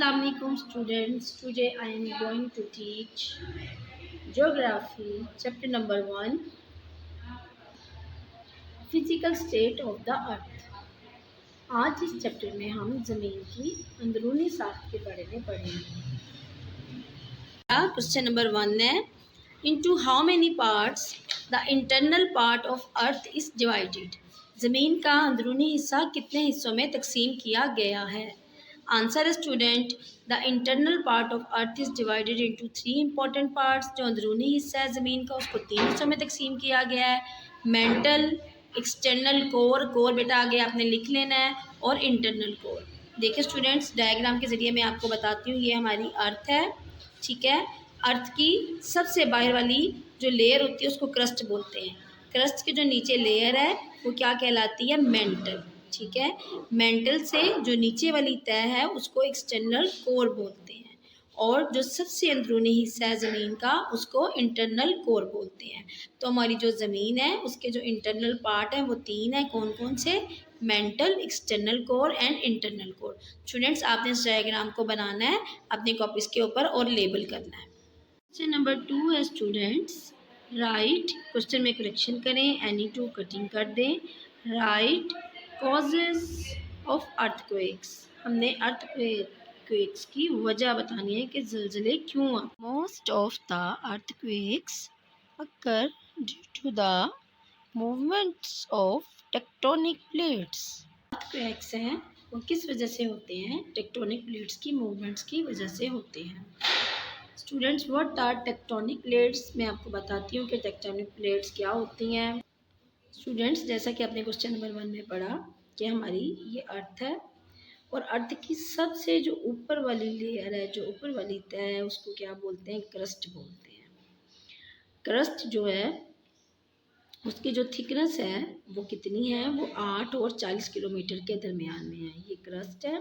Assalamu alaikum students. Today I am going to teach Geography chapter number 1, Physical State of the Earth. आज इस chapter में हम ज़मीन की अंदरूनी साख्त के बारे में पढ़ेंगे। क्वेश्चन नंबर 1 है, into how many parts the internal part of earth is divided? ज़मीन का अंदरूनी हिस्सा कितने हिस्सों में तकसीम किया गया है? आंसर है student, the internal part of earth is divided into 3 important parts. जो अंदरूनी हिस्सा है ज़मीन का उसको 3 हिस्सों में तकसीम किया गया है। मेंटल, एक्सटर्नल कोर, कोर बेटा आगे आपने लिख लेना है, और इंटरनल कोर। देखिए स्टूडेंट्स, डायग्राम के ज़रिए मैं आपको बताती हूँ। ये हमारी अर्थ है, ठीक है। अर्थ की सबसे बाहर वाली जो लेयर होती है उसको क्रस्ट बोलते हैं। क्रस्ट के जो नीचे लेयर है वो क्या कहलाती है? मेंटल, ठीक है। मेंटल से जो नीचे वाली तह है उसको एक्सटर्नल कोर बोलते हैं, और जो सबसे अंदरूनी हिस्सा है ज़मीन का उसको इंटरनल कोर बोलते हैं। तो हमारी जो ज़मीन है उसके जो इंटरनल पार्ट है वो 3 है। कौन कौन से? Mental, external core and internal core. Students, आपने इस डायग्राम को बनाना है अपनी कॉपीज़ के ऊपर और लेबल करना है। क्वेश्चन नंबर 2 है स्टूडेंट्स, राइट। क्वेश्चन में करेक्शन करें, एनी टू कटिंग कर दें। Right causes of earthquakes. हमने अर्थक्वेक्स की वजह बतानी है कि ज़लज़ले क्यों आते। Most of the earthquakes occur due to the movements of tectonic plates. Earthquakes हैं वो किस वजह से होते हैं? टेक्टोनिक प्लेट्स की मूवमेंट्स की वजह से होते हैं। Students, what are tectonic plates? मैं आपको बताती हूँ कि टेक्टोनिक प्लेट्स क्या होती हैं। स्टूडेंट्स, जैसा कि आपने क्वेश्चन नंबर 1 में पढ़ा कि हमारी ये अर्थ है, और अर्थ की सबसे जो ऊपर वाली लेयर है, जो ऊपर वाली तह है, उसको क्या बोलते हैं? क्रस्ट बोलते हैं। क्रस्ट जो है उसकी जो थिकनेस है वो कितनी है? वो 8 और 40 किलोमीटर के दरमियान में है। ये क्रस्ट है।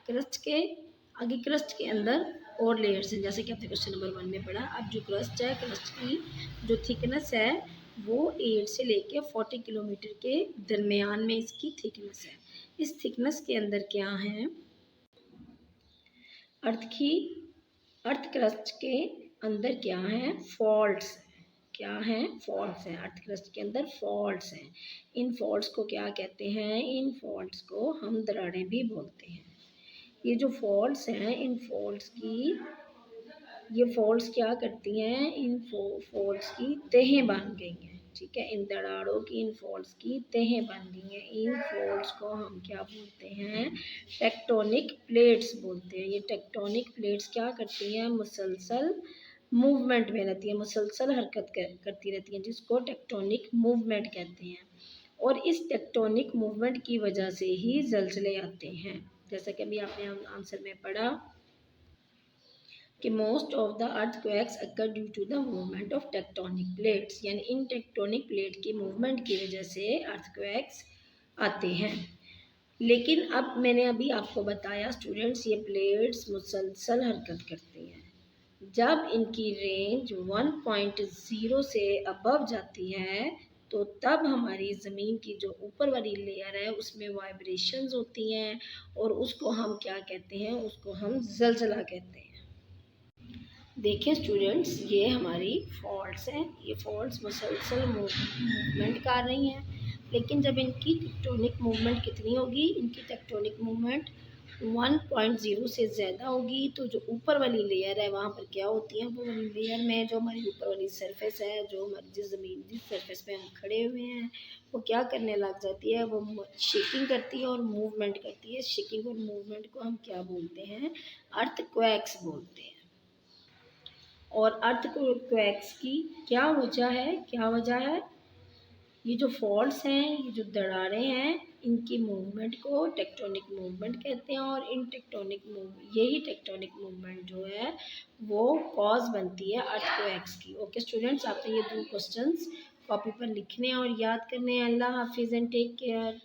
क्रस्ट के आगे, क्रस्ट के अंदर और लेयर्स हैं, जैसे कि आपने क्वेश्चन नंबर 1 में पढ़ा। अब जो क्रस्ट है, क्रस्ट की जो थिकनेस है वो 8 से लेके 40 किलोमीटर के दरमियान में इसकी थिकनेस है। इस थिकनेस के अंदर क्या है? अर्थ क्रस्ट के अंदर क्या है? फॉल्ट्स। क्या है? फॉल्ट्स हैं। अर्थ क्रस्ट के अंदर फॉल्ट्स हैं। इन फॉल्ट्स को क्या कहते हैं? इन फॉल्ट्स को हम दरारें भी बोलते हैं। ये जो फॉल्ट्स हैं, इन फॉल्ट्स की, ये फॉल्ट्स क्या करती हैं? इन फॉल्ट्स की तहें बन गई हैं, ठीक है। इन दरारों की, इन फॉल्ट्स की तहें बन गई हैं। इन फॉल्ट्स को हम क्या बोलते हैं? टेक्टोनिक प्लेट्स बोलते हैं। ये टेक्टोनिक प्लेट्स क्या करती हैं? मुसलसल मूवमेंट में रहती हैं, मुसलसल हरकत करती रहती हैं, जिसको टेक्टोनिक मूवमेंट कहते हैं। और इस टेक्टोनिक मूवमेंट की वजह से ही ज़लज़ले आते हैं। जैसा कि अभी आपने आंसर में पढ़ा कि most of the earthquakes occur due to the movement of tectonic plates, यानी इन टेक्टोनिक प्लेट की मूवमेंट की वजह से अर्थक्वेक्स आते हैं। लेकिन अब मैंने अभी आपको बताया स्टूडेंट्स, ये प्लेट्स मुसलसल हरकत करती हैं। जब इनकी रेंज 1.0 से अबव जाती है तो तब हमारी ज़मीन की जो ऊपर वाली लेयर है उसमें वाइब्रेशंस होती हैं, और उसको हम क्या कहते हैं? उसको हम ज़लज़ला कहते हैं। देखिए स्टूडेंट्स, ये हमारी फॉल्ट्स हैं। ये फॉल्ट्स मुसलसल मूवमेंट कर रही हैं, लेकिन जब इनकी टेक्टोनिक मूवमेंट कितनी होगी? इनकी टेक्टोनिक मूवमेंट 1.0 से ज़्यादा होगी, तो जो ऊपर वाली लेयर है वहाँ पर क्या होती है? वो वाली लेयर में जो हमारी ऊपर वाली सरफेस है, जो हमारी जिस सरफेस पे हम खड़े हुए हैं, वो क्या करने लग जाती है? वो शेकिंग करती है और मूवमेंट करती है। शेकिंग और मूवमेंट को हम क्या बोलते हैं? अर्थक्वेक्स बोलते हैं। और अर्थक्वेक्स की क्या वजह है? क्या वजह है? ये जो फॉल्ट्स हैं, ये जो दरारें हैं, इनकी मूवमेंट को टेक्टोनिक मूवमेंट कहते हैं, और इन यही टेक्टोनिक मूवमेंट जो है वो कॉज बनती है अर्थक्वेक्स की। ओके स्टूडेंट्स, आपने ये 2 क्वेश्चंस कॉपी पर लिखने और याद करने हैं। अल्लाह हाफिज़ एंड टेक केयर।